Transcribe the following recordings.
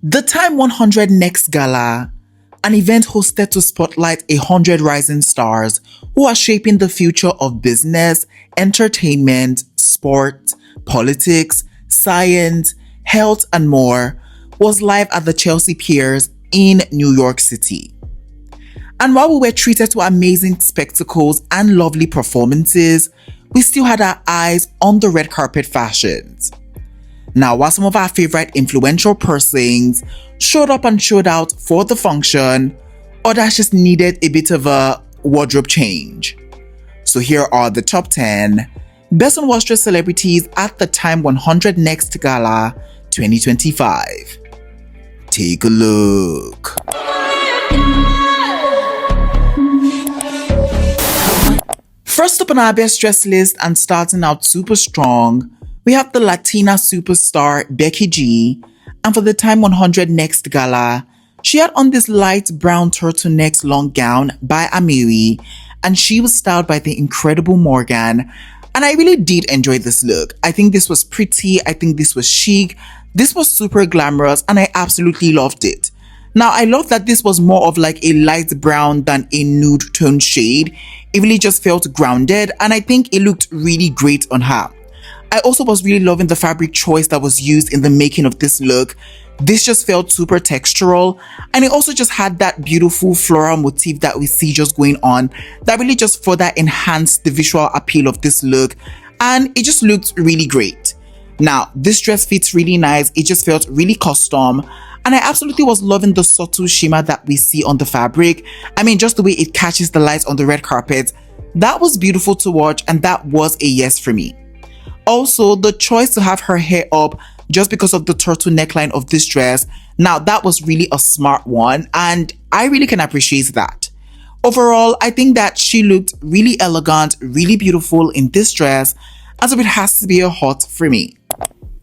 The Time 100 Next Gala, an event hosted to spotlight 100 rising stars who are shaping the future of business, entertainment, sport, politics, science, health, and more, was live at the Chelsea Piers in New York City. And while we were treated to amazing spectacles and lovely performances, we still had our eyes on the red carpet fashions. Now, while some of our favorite influential persons showed up and showed out for the function, others just needed a bit of a wardrobe change. So here are the top 10 best unwashed dress celebrities at the Time 100 Next Gala 2025. Take a look. First up on our best dress list, and starting out super strong, we have the Latina superstar Becky G, and for the Time 100 Next Gala, she had on this light brown turtleneck long gown by Amiri, and she was styled by the incredible Morgan, and I really did enjoy this look. I think this was pretty, I think this was chic, this was super glamorous, and I absolutely loved it. Now, I love that this was more of like a light brown than a nude tone shade. It really just felt grounded, and I think it looked really great on her. I also was really loving the fabric choice that was used in the making of this look. This just felt super textural, and it also just had that beautiful floral motif that we see just going on that really just further enhanced the visual appeal of this look, and it just looked really great. Now, this dress fits really nice. It just felt really custom, and I absolutely was loving the subtle shimmer that we see on the fabric. I mean, just the way it catches the light on the red carpet. That was beautiful to watch, and that was a yes for me. Also, the choice to have her hair up just because of the turtle neckline of this dress, now that was really a smart one, and I really can appreciate that. Overall, I think that she looked really elegant, really beautiful in this dress, and so it has to be a hot for me.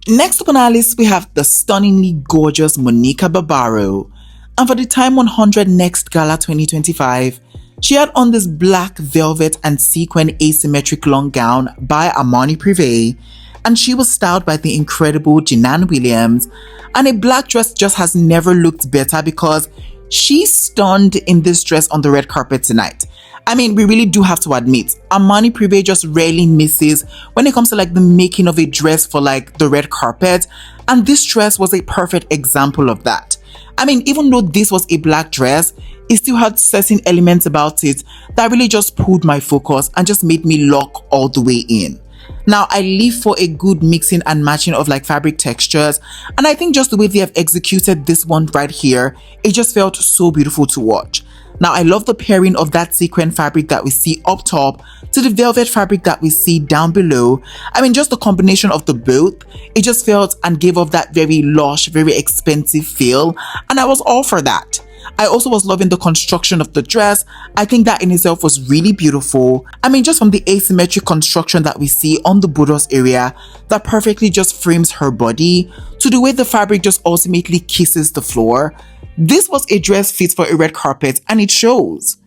Next up on our list, we have the stunningly gorgeous Monica Barbaro, and for the Time 100 Next Gala 2025, she had on this black velvet and sequin asymmetric long gown by Armani Privé, and she was styled by the incredible Jinan Williams, and a black dress just has never looked better because she stunned in this dress on the red carpet tonight. I mean, we really do have to admit, Armani Privé just rarely misses when it comes to like the making of a dress for like the red carpet, and this dress was a perfect example of that. I mean, even though this was a black dress, it still had certain elements about it that really just pulled my focus and just made me lock all the way in. Now, I live for a good mixing and matching of like fabric textures, and I think just the way they have executed this one right here, it just felt so beautiful to watch. Now, I love the pairing of that sequin fabric that we see up top to the velvet fabric that we see down below. I mean, just the combination of the both, it just felt and gave off that very lush, very expensive feel, and I was all for that. I also was loving the construction of the dress. I think that in itself was really beautiful. I mean, just from the asymmetric construction that we see on the bodice area that perfectly just frames her body to the way the fabric just ultimately kisses the floor. This was a dress fit for a red carpet, and it shows.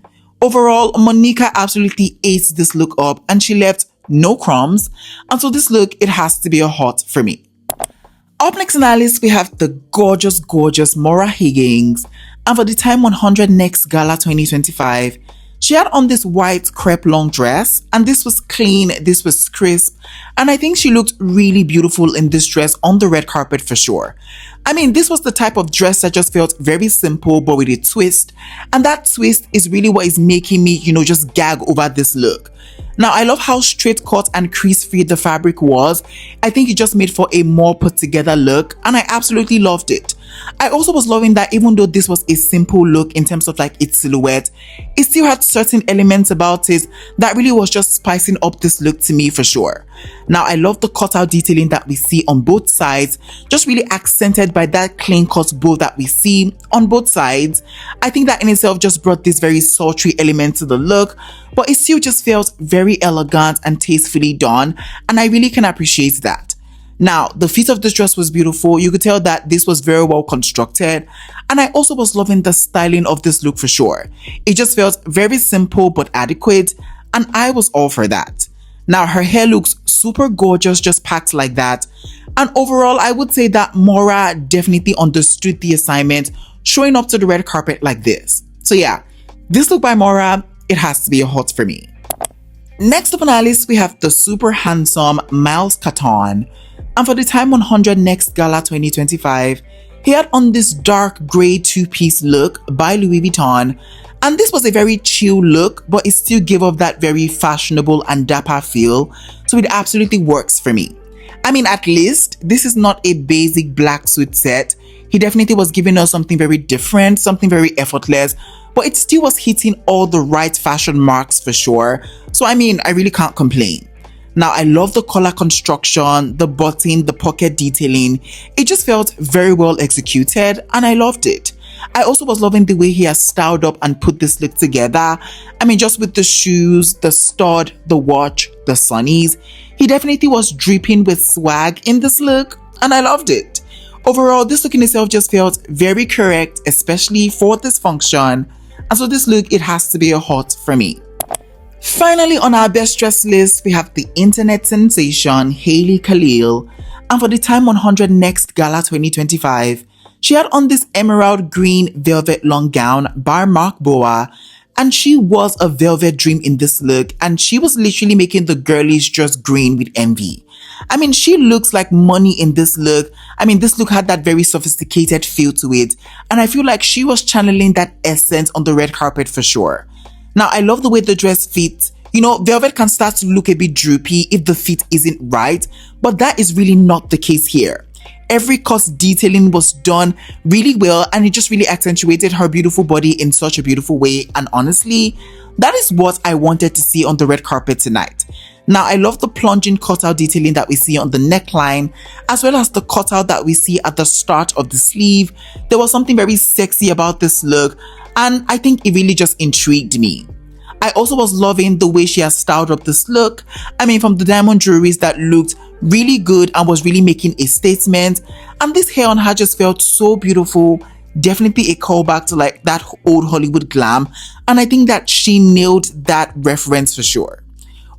Overall, Monica absolutely ate this look up, and she left no crumbs, and so this look, it has to be a hot for me. Up next on our list, we have the gorgeous Maura Higgins, and for the Time 100 Next Gala 2025, she had on this white crepe long dress, and this was clean, this was crisp, and I think she looked really beautiful in this dress on the red carpet for sure. I mean, this was the type of dress that just felt very simple but with a twist, and that twist is really what is making me, just gag over this look. Now, I love how straight cut and crease-free the fabric was. I think it just made for a more put together look, and I absolutely loved it. I also was loving that even though this was a simple look in terms of like its silhouette, it still had certain elements about it that really was just spicing up this look to me for sure. Now, I love the cutout detailing that we see on both sides, just really accented by that clean cut bow that we see on both sides. I think that in itself just brought this very sultry element to the look, but it still just felt very elegant and tastefully done, and I really can appreciate that. Now, the fit of this dress was beautiful. You could tell that this was very well constructed, and I also was loving the styling of this look for sure. It just felt very simple but adequate, and I was all for that. Now, her hair looks super gorgeous, just packed like that. And overall, I would say that Mora definitely understood the assignment, showing up to the red carpet like this. So yeah, this look by Mora, it has to be a hot for me. Next up on our list, we have the super handsome Miles Caton. And for the Time 100 Next Gala 2025, he had on this dark grey two-piece look by Louis Vuitton. And this was a very chill look, but it still gave off that very fashionable and dapper feel. So it absolutely works for me. I mean, at least this is not a basic black suit set. He definitely was giving us something very different, something very effortless, but it still was hitting all the right fashion marks for sure. So I mean, I really can't complain. Now, I love the collar construction, the button, the pocket detailing. It just felt very well executed and I loved it. I also was loving the way he has styled up and put this look together. I mean, just with the shoes, the stud, the watch, the sunnies. He definitely was dripping with swag in this look and I loved it. Overall, this look in itself just felt very correct, especially for this function. And so this look, it has to be a hot for me. Finally, on our best dress list, we have the internet sensation Hailey Khalil. And for the Time 100 Next Gala 2025, she had on this emerald green velvet long gown by Marc Boa. And she was a velvet dream in this look. And she was literally making the girlies just green with envy. I mean, she looks like money in this look. I mean, this look had that very sophisticated feel to it. And I feel like she was channeling that essence on the red carpet for sure. Now, I love the way the dress fits. You know, velvet can start to look a bit droopy if the fit isn't right, but that is really not the case here. Every cut detailing was done really well and it just really accentuated her beautiful body in such a beautiful way. And honestly, that is what I wanted to see on the red carpet tonight. Now, I love the plunging cutout detailing that we see on the neckline, as well as the cutout that we see at the start of the sleeve. There was something very sexy about this look, and I think it really just intrigued me. I also was loving the way she has styled up this look. I mean, from the diamond jewelries that looked really good and was really making a statement. And this hair on her just felt so beautiful. Definitely a callback to like that old Hollywood glam. And I think that she nailed that reference for sure.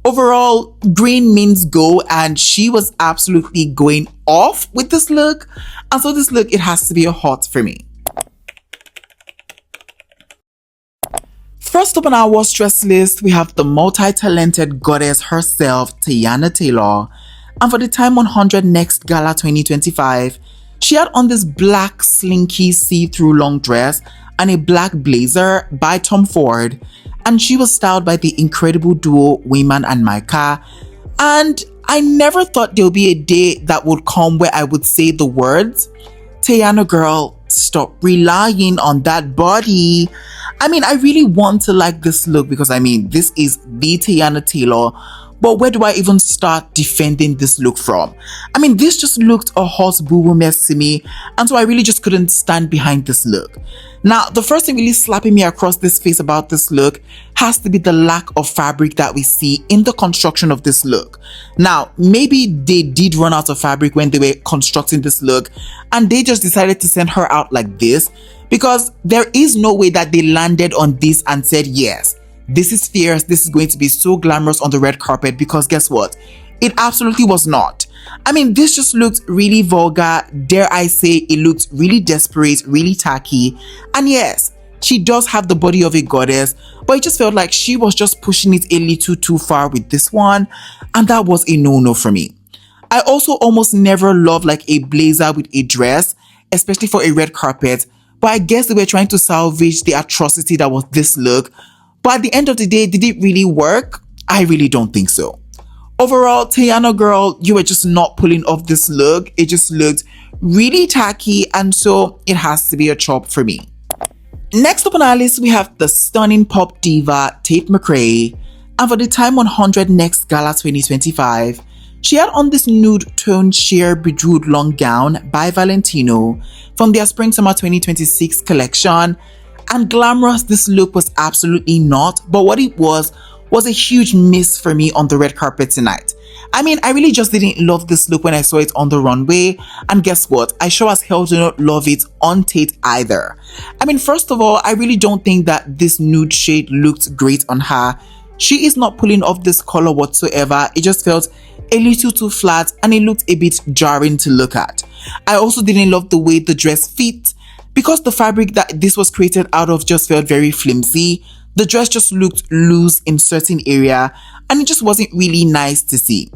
Overall, green means go, and she was absolutely going off with this look. And so this look, it has to be a hot for me. First up on our worst dress list, we have the multi-talented goddess herself, Teyana Taylor. And for the Time 100 Next Gala 2025, she had on this black slinky see-through long dress and a black blazer by Tom Ford. And she was styled by the incredible duo Wayman and Micah. And I never thought there would be a day that would come where I would say the words, Teyana girl, stop relying on that body. I mean, I really want to like this look because I mean, this is the Teyana Taylor. But where do I even start defending this look from? I mean, this just looked a hot boo-boo mess to me, and so I really just couldn't stand behind this look. Now, the first thing really slapping me across this face about this look has to be the lack of fabric that we see in the construction of this look. Now, maybe they did run out of fabric when they were constructing this look, and they just decided to send her out like this, because there is no way that they landed on this and said, yes, this is fierce, this is going to be so glamorous on the red carpet, because guess what? It absolutely was not. I mean, this just looked really vulgar. Dare I say, it looked really desperate, really tacky. And yes, she does have the body of a goddess, but it just felt like she was just pushing it a little too far with this one. And that was a no-no for me. I also almost never love like a blazer with a dress, especially for a red carpet. But I guess they were trying to salvage the atrocity that was this look. But at the end of the day, did it really work? I really don't think so. Overall, Teyana girl, you were just not pulling off this look. It just looked really tacky, and so it has to be a chop for me. Next up on our list, we have the stunning pop diva Tate McRae. And for the Time 100 Next Gala 2025, she had on this nude toned sheer bejeweled long gown by Valentino from their Spring Summer 2026 collection. And glamorous this look was absolutely not, but what it was a huge miss for me on the red carpet tonight. I mean, I really just didn't love this look when I saw it on the runway, and guess what? I sure as hell do not love it on Tate either. I mean, first of all, I really don't think that this nude shade looked great on her. She is not pulling off this color whatsoever. It just felt a little too flat and it looked a bit jarring to look at. I also didn't love the way the dress fit because the fabric that this was created out of just felt very flimsy. The dress just looked loose in certain area and it just wasn't really nice to see.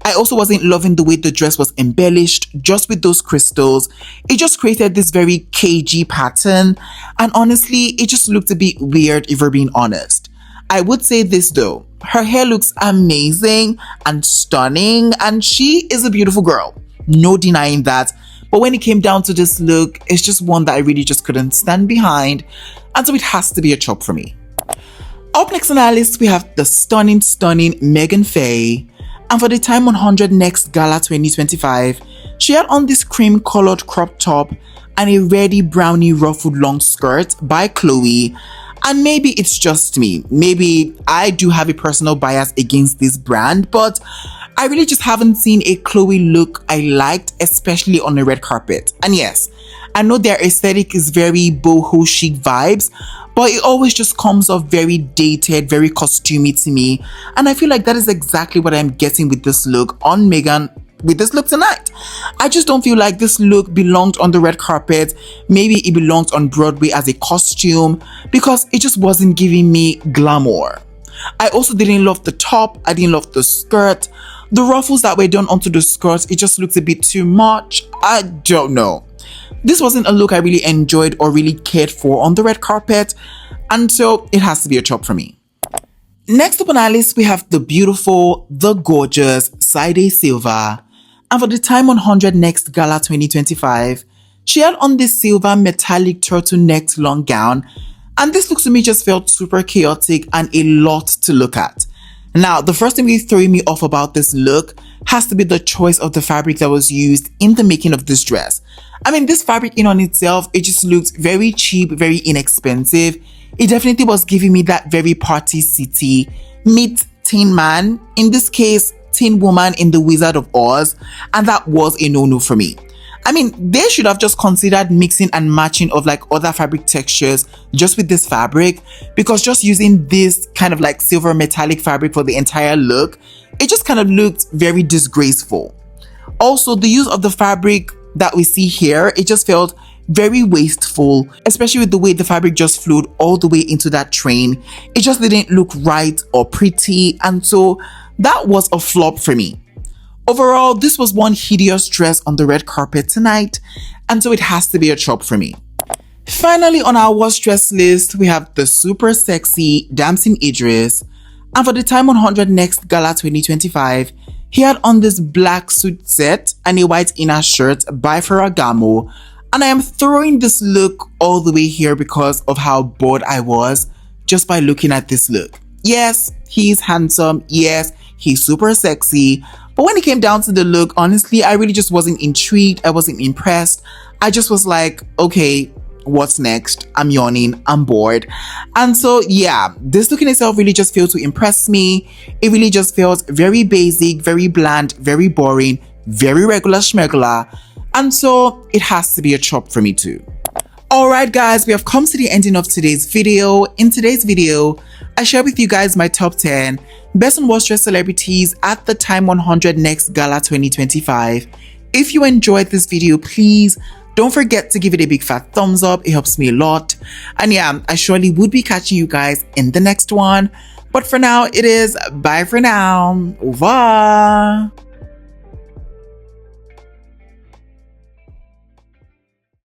I also wasn't loving the way the dress was embellished just with those crystals. It just created this very cagey pattern and honestly, it just looked a bit weird if we're being honest. I would say this though, her hair looks amazing and stunning and she is a beautiful girl. No denying that. But when it came down to this look, it's just one that I really just couldn't stand behind and so it has to be a chop for me. Up next on our list, we have the stunning Megan Faye. And for the Time 100 Next Gala 2025, she had on this cream colored crop top and a reddy brownie ruffled long skirt by Chloe. And maybe it's just me. Maybe I do have a personal bias against this brand, but I really just haven't seen a Chloe look I liked, especially on the red carpet. And yes, I know their aesthetic is very boho chic vibes, but it always just comes off very dated, very costumey to me. And I feel like that is exactly what I'm getting with this look on Megan, with this look tonight. I just don't feel like this look belonged on the red carpet. Maybe it belonged on Broadway as a costume because it just wasn't giving me glamour. I also didn't love the top. I didn't love the skirt. The ruffles that were done onto the skirt, it just looked a bit too much. I don't know. This wasn't a look I really enjoyed or really cared for on the red carpet, and so it has to be a chop for me. Next up on our list, we have the beautiful, the gorgeous Side Silva. And for the Time 100 Next Gala 2025, she had on this silver metallic turtleneck long gown, and this look to me just felt super chaotic and a lot to look at. Now, the first thing really throwing me off about this look has to be the choice of the fabric that was used in the making of this dress. I mean, this fabric in on itself, it just looks very cheap, very inexpensive. It definitely was giving me that very Party City meet Tin Man, in this case, Tin Woman in The Wizard of Oz, and that was a no-no for me. I mean, they should have just considered mixing and matching of like other fabric textures just with this fabric, because just using this kind of like silver metallic fabric for the entire look, it just kind of looked very disgraceful. Also, the use of the fabric that we see here, it just felt very wasteful, especially with the way the fabric just flowed all the way into that train. It just didn't look right or pretty, and so that was a flop for me. Overall, this was one hideous dress on the red carpet tonight, and so it has to be a chop for me. Finally, on our worst dress list, we have the super sexy Damson Idris. And for the Time 100 Next Gala 2025, he had on this black suit set and a white inner shirt by Ferragamo. And I am throwing this look all the way here because of how bored I was just by looking at this look. Yes, he's handsome. Yes, he's super sexy. But when it came down to the look, honestly, I really just wasn't intrigued. I wasn't impressed. I just was like, okay, what's next? I'm yawning. I'm bored. And so, yeah, this look in itself really just failed to impress me. It really just felt very basic, very bland, very boring, very regular schmegular. And so it has to be a chop for me too. Alright guys, we have come to the ending of today's video. In today's video, I share with you guys my top 10 best and worst dress celebrities at the Time 100 Next Gala 2025. If you enjoyed this video, please don't forget to give it a big fat thumbs up. It helps me a lot. And yeah, I surely would be catching you guys in the next one. But for now, it is bye for now. Au revoir.